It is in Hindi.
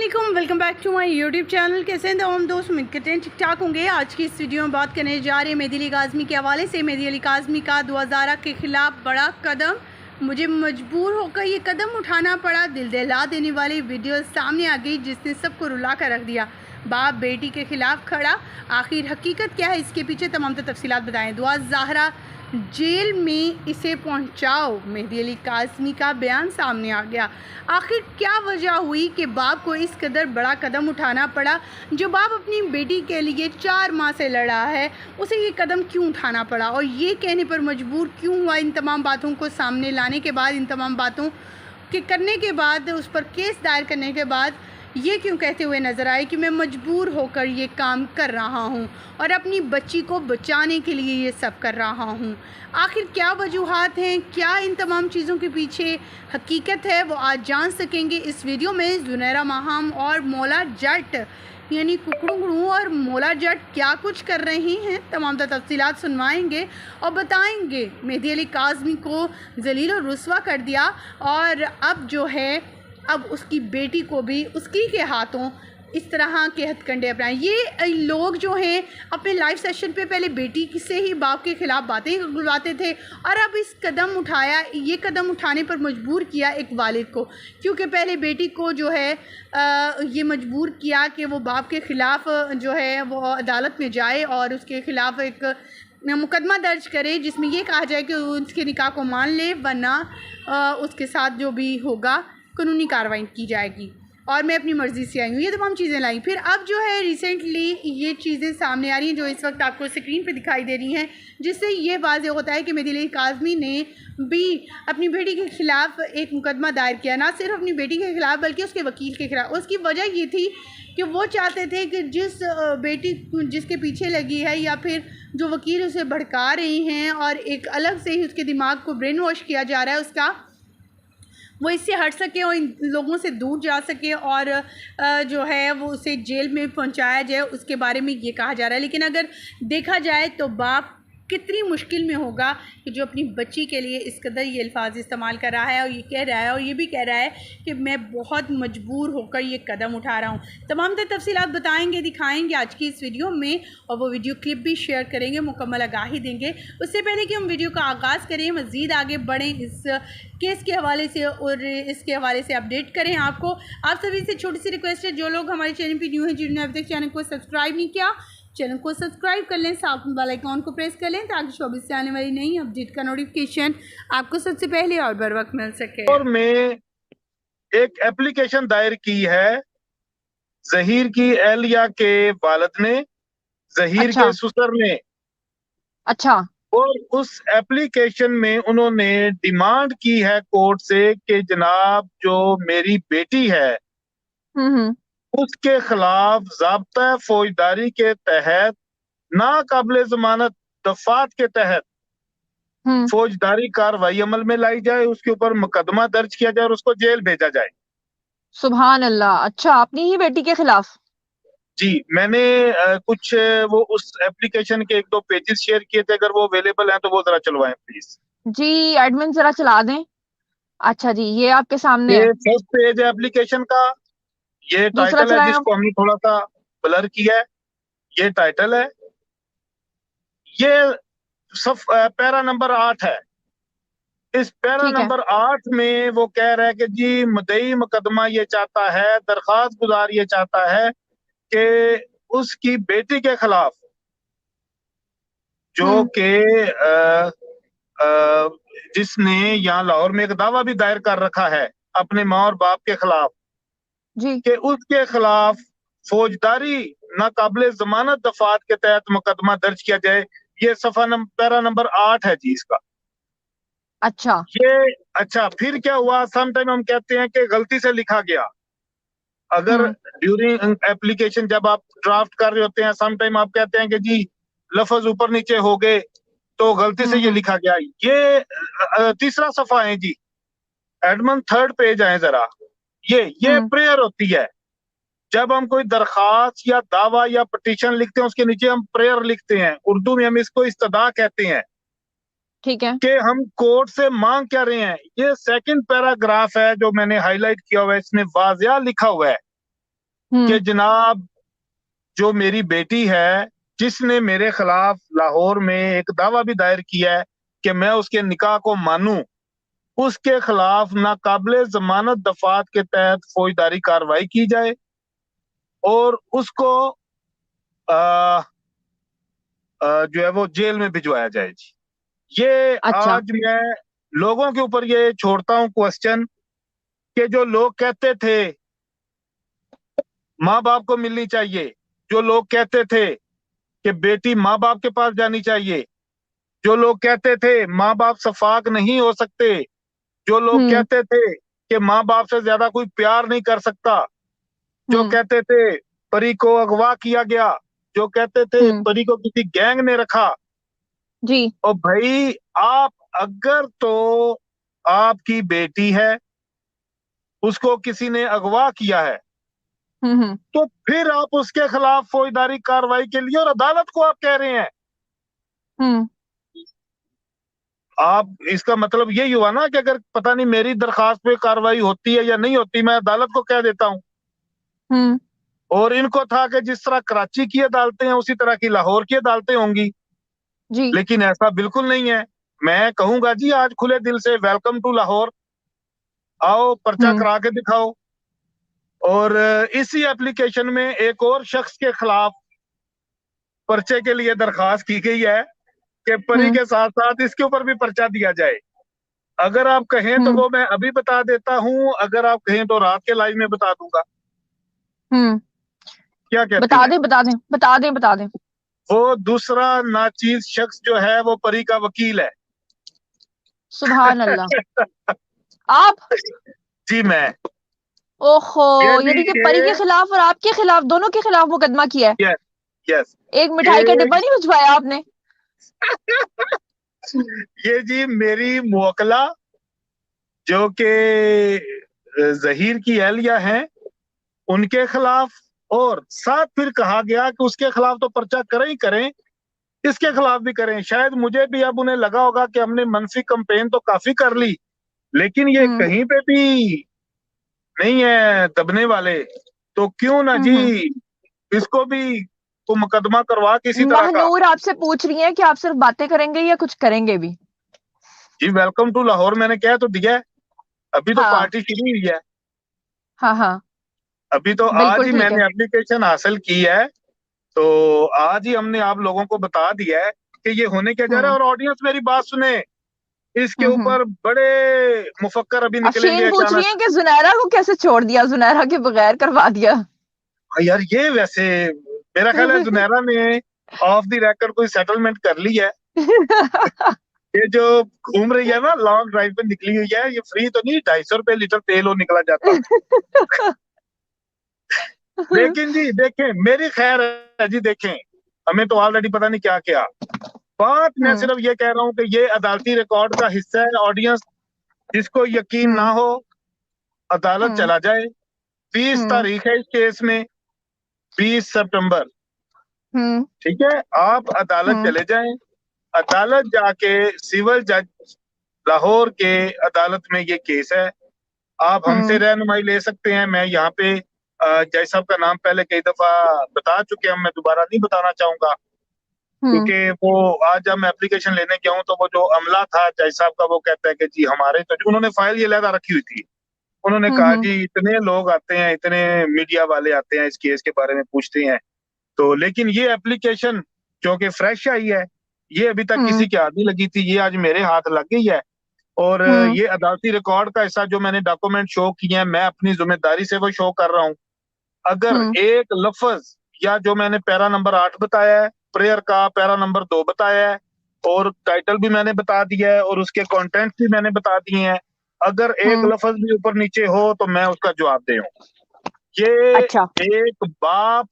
वालेकुम, welcome back to my YouTube channel. कैसे हैं तमाम दोस्त? उम्मीद करते हैं ठीक ठाक होंगे। आज की इस वीडियो में बात करने जा रहे हैं मेहदी अली काज़मी के हवाले से। मेहदी अली काज़मी का 2000 के ख़िलाफ़ बड़ा कदम, मुझे मजबूर होकर ये कदम उठाना पड़ा। दिल दहला देने वाली वीडियो सामने आ गई जिसने सबको रुला कर रख दिया। बाप बेटी के ख़िलाफ़ खड़ा, आखिर हकीकत क्या है, इसके पीछे तमाम तफसीलात बताएँ। दुआ ज़हरा जेल में इसे पहुंचाओ, मेहदी अली काज़मी का बयान सामने आ गया। आखिर क्या वजह हुई कि बाप को इस कदर बड़ा कदम उठाना पड़ा? जो बाप अपनी बेटी के लिए 4 माह से लड़ा है, उसे ये कदम क्यों उठाना पड़ा और ये कहने पर मजबूर क्यों हुआ? इन तमाम बातों को सामने लाने के बाद, इन तमाम बातों के करने के बाद, उस पर केस दायर करने के बाद ये क्यों कहते हुए नज़र आए कि मैं मजबूर होकर ये काम कर रहा हूँ और अपनी बच्ची को बचाने के लिए ये सब कर रहा हूँ। आखिर क्या वजूहात हैं, क्या इन तमाम चीज़ों के पीछे हकीकत है, वो आज जान सकेंगे इस वीडियो में। जुनैरा माहम और मौला जट यानी कुकड़ू और मौला जट क्या कुछ कर रही हैं, तमाम तफसीलात सुनवाएंगे और बताएंगे। मेहदी अली काज़मी को जलील और रुस्वा कर दिया और अब जो है अब उसकी बेटी को भी उसी के हाथों इस तरह के हथकंडे अपनाए। ये लोग जो हैं अपने लाइव सेशन पे पहले बेटी से ही बाप के ख़िलाफ़ बातें बुलवाते थे और अब इस कदम उठाया, ये कदम उठाने पर मजबूर किया एक वालिद को, क्योंकि पहले बेटी को जो है ये मजबूर किया कि वो बाप के ख़िलाफ़ जो है वो अदालत में जाए और उसके ख़िलाफ़ एक मुकदमा दर्ज करे जिसमें ये कहा जाए कि उसके निकाह को मान ले, वरना उसके साथ जो भी होगा कानूनी कार्रवाई की जाएगी और मैं अपनी मर्ज़ी से आई हूँ। ये तमाम चीज़ें लाई। फिर अब जो है रिसेंटली ये चीज़ें सामने आ रही हैं जो इस वक्त आपको स्क्रीन पे दिखाई दे रही हैं, जिससे ये वाज़ेह होता है कि मेहदी अली काज़मी ने भी अपनी बेटी के ख़िलाफ़ एक मुकदमा दायर किया। ना सिर्फ अपनी बेटी के ख़िलाफ़ बल्कि उसके वकील के ख़िलाफ़। उसकी वजह ये थी कि वो चाहते थे कि जिस बेटी जिसके पीछे लगी है या फिर जो वकील उसे भड़का रहे हैं और एक अलग से ही उसके दिमाग को ब्रेन वॉश किया जा रहा है उसका, वो इससे हट सके और इन लोगों से दूर जा सके और जो है वो उसे जेल में पहुंचाया जाए, उसके बारे में ये कहा जा रहा है। लेकिन अगर देखा जाए तो बाप कितनी मुश्किल में होगा कि जो अपनी बच्ची के लिए इस कदर ये अल्फाज इस्तेमाल कर रहा है और ये कह रहा है और ये भी कह रहा है कि मैं बहुत मजबूर होकर ये कदम उठा रहा हूँ। तमाम तफसीलात बताएंगे, दिखाएंगे आज की इस वीडियो में और वो वीडियो क्लिप भी शेयर करेंगे, मुकम्मल आगाही देंगे। उससे पहले कि हम वीडियो का आगाज़ करें, मज़ीद आगे बढ़ें इस केस के हवाले से और इसके हवाले से अपडेट करें आपको। आप सभी से छोटी सी रिक्वेस्ट है, जो लोग हमारे चैनल पर न्यू हैं, जिन्होंने अभी तक चैनल को सब्सक्राइब नहीं किया, चैनल को सब्सक्राइब कर लें, साथ में बेल आइकॉन को प्रेस कर लें ताकि शोबिस से आने वाली नई अपडेट का नोटिफिकेशन आपको सबसे पहले और बर वक्त मिल सके। और मैं एक एप्लीकेशन दायर की है जहीर की एहलिया के वालिद ने, जहीर अच्छा के ससुर ने। अच्छा। और उस एप्लीकेशन में उन्होंने डिमांड की है कोर्ट से कि जनाब जो मेरी बेटी है हम्म। उसके खिलाफ ज़ाब्ता फौजदारी के तहत नाकाबिल जमानत दफात के तहत हम्म। फौजदारी कार्रवाई अमल में लाई जाए, उसके ऊपर मुकदमा दर्ज किया जाए और उसको जेल भेजा जाए। सुभान अल्लाह। अच्छा, अपनी ही बेटी के खिलाफ? जी, मैंने कुछ वो उस एप्लीकेशन के 1-2 पेजेस शेयर किए थे, अगर वो अवेलेबल हैं तो वो जरा चलवाएं प्लीज। जी, एडमिन जरा चला दें। अच्छा जी, ये आपके सामने है। ये फर्स्ट पेज है एप्लीकेशन का, ये दूसरा टाइटल है चलाएं आप। जिसको हमने थोड़ा सा ब्लर किया है। ये टाइटल है, ये सब पैरा नंबर 8 है। इस पैरा ठीक है। नंबर 8 में वो कह रहा है कि जी मुद्दई मुकदमा ये चाहता है, दरखास्त गुजार ये चाहता है कि उसकी बेटी के खिलाफ जो हम्म। कि जिसने यहाँ लाहौर में एक दावा भी दायर कर रखा है अपने माँ और बाप के खिलाफ जी। कि उसके खिलाफ फौजदारी नाकाबिल जमानत दफात के तहत मुकदमा दर्ज किया जाए। ये पैरा नंबर 8 है जी इसका। अच्छा। ये अच्छा, फिर क्या हुआ, सम टाइम हम कहते हैं कि गलती से लिखा गया। अगर हम्म। ड्यूरिंग एप्लीकेशन जब आप ड्राफ्ट कर रहे होते हैं, सम टाइम आप कहते हैं कि जी लफ्ज ऊपर नीचे हो गए तो गलती से ये हम्म। लिखा गया। ये तीसरा सफा है जी, एडमन 3rd पेज आए जरा। ये हम्म। प्रेयर होती है। जब हम कोई दरखास्त या दावा या पटिशन लिखते हैं उसके नीचे हम प्रेयर लिखते हैं, उर्दू में हम इसको इस्तदा कहते हैं ठीक है। कि हम कोर्ट से मांग क्या रहे हैं। ये 2nd पैराग्राफ है जो मैंने हाईलाइट किया हुआ है, इसमें वाजिया लिखा हुआ है कि जनाब जो मेरी बेटी है जिसने मेरे खिलाफ लाहौर में एक दावा भी दायर किया है कि मैं उसके निकाह को मानूं, उसके खिलाफ नाकाबिले जमानत दफात के तहत फौजदारी कार्रवाई की जाए और उसको आ, जो है वो जेल में भिजवाया जाए जी। ये अच्छा। आज मैं लोगों के ऊपर ये छोड़ता हूं क्वेश्चन कि जो लोग कहते थे माँ बाप को मिलनी चाहिए, जो लोग कहते थे कि बेटी माँ बाप के पास जानी चाहिए, जो लोग कहते थे माँ बाप शफाक नहीं हो सकते, जो लोग हम्म। कहते थे कि माँ बाप से ज्यादा कोई प्यार नहीं कर सकता, जो हम्म। कहते थे परी को अगवा किया गया, जो कहते थे हम्म। परी को किसी गैंग ने रखा। जी। और भाई आप अगर तो आपकी बेटी है, उसको किसी ने अगवा किया है, हम्म। तो फिर आप उसके खिलाफ फौजदारी कार्रवाई के लिए और अदालत को आप कह रहे हैं। हम्म। आप इसका मतलब यही हुआ ना कि अगर पता नहीं मेरी दरखास्त पे कार्रवाई होती है या नहीं होती, मैं अदालत को कह देता हूं। हम्म। और इनको था कि जिस तरह कराची की अदालतें हैं उसी तरह की लाहौर की अदालतें होंगी, जी। लेकिन ऐसा बिल्कुल नहीं है। मैं कहूंगा जी आज खुले दिल से वेलकम टू लाहौर, आओ पर्चा हम्म। करा के दिखाओ। और इसी एप्लीकेशन में एक और शख्स के खिलाफ पर्चे के लिए दरखास्त की गई है कि परी हम्म। के साथ साथ इसके ऊपर भी पर्चा दिया जाए। अगर आप कहें तो हम्म। वो मैं अभी बता देता हूं, अगर आप कहें तो रात के लाइव में बता दूंगा। हम्म। क्या कहती बता हैं? दें, बता दें, बता दें, बता दें। वो दूसरा नाचीज शख्स जो है वो परी का वकील है। सुभान अल्लाह। आप? जी मैं। ओहो। ये जी यानी कि परी के ये खिलाफ और आपके खिलाफ, दोनों के खिलाफ मुकदमा किया है। यस यस एक मिठाई का ये डिब्बा नहीं भिजवाया आपने? ये जी मेरी मुवक्किला जो कि जहीर की एहलिया हैं उनके खिलाफ, और साथ फिर कहा गया कि उसके खिलाफ तो पर्चा करें ही करें, इसके खिलाफ भी करें। शायद मुझे भी अब उन्हें लगा होगा कि हमने मनफी कंपेन तो काफी कर ली, लेकिन ये हम्म। कहीं पे भी नहीं है दबने वाले, तो क्यों ना जी हम्म। इसको भी तो मुकदमा करवा किसी तरह का। महनूर आपसे पूछ रही है कि आप सिर्फ बातें करेंगे या कुछ करेंगे भी? जी वेलकम टू लाहौर मैंने कह तो दिया है, अभी तो हाँ। पार्टी शुरू हुई है। हाँ हाँ। अभी तो आज बिल्कुल ही ठीक है। मैंने एप्लीकेशन हासिल की है, तो आज ही हमने आप लोगों को बता दिया है कि ये होने क्या जा रहा है। हम्म। और ऑडियंस मेरी बात सुने, इसके हम्म। ऊपर बड़े मुफक्कर अभी निकलेंगे अफशीन पूछ रही अचानक। है कि जुनैरा को कैसे छोड़ दिया, जुनैरा के बगैर करवा दिया। यार ये वैसे मेरा ख्याल है जुनैरा ने ऑफ द रेकर्ड कोई सेटलमेंट कर ली है। ये जो घूम रही है ना लॉन्ग ड्राइव पे निकली हुई है, ये फ्री तो नहीं, 250 रुपए लीटर तेल हो निकला जाता। लेकिन जी देखें, मेरी खैर है जी, देखें हमें तो ऑलरेडी पता नहीं क्या क्या। बात मैं हम्म। सिर्फ ये कह रहा हूं कि ये अदालती रिकॉर्ड का हिस्सा है। ऑडियंस जिसको यकीन ना हम्म। हो अदालत हम्म। चला जाए। 20 हम्म। तारीख है इस केस में, 20 सितंबर। हम्म। ठीक है, आप अदालत हम्म। चले जाएं, अदालत जाके सिविल जज लाहौर के अदालत में ये केस है। आप हमसे हम्म। रहनुमाई ले सकते हैं। मैं यहाँ पे जज साहब का नाम पहले कई दफा बता चुके हैं, मैं दोबारा नहीं बताना चाहूंगा, हम्म। क्योंकि वो आज जब मैं एप्लीकेशन लेने गया हूँ तो वो जो अमला था जज साहब का, वो कहता है कि जी हमारे तो, उन्होंने फाइल ये लहदा रखी हुई थी, उन्होंने कहा हम्म। जी इतने लोग आते हैं, इतने मीडिया वाले आते हैं, इस केस के बारे में पूछते हैं, तो लेकिन ये एप्लीकेशन क्योंकि फ्रेश आई है, ये अभी तक हम्म। किसी के हाथ नहीं लगी थी, ये आज मेरे हाथ लग गई है। और हम्म। ये अदालती रिकॉर्ड का हिस्सा जो मैंने डॉक्यूमेंट शो किए हैं, मैं अपनी जिम्मेदारी से वो शो कर रहा हूँ। अगर हम्म। एक लफ्ज या जो मैंने पैरा नंबर 8 बताया है, प्रेयर का पैरा नंबर 2 बताया है, और टाइटल भी मैंने बता दिया है, और उसके कंटेंट भी मैंने बता दिए हैं, अगर एक हम्म। लफ्ज भी ऊपर नीचे हो तो मैं उसका जवाब दे हूं। ये अच्छा। एक बाप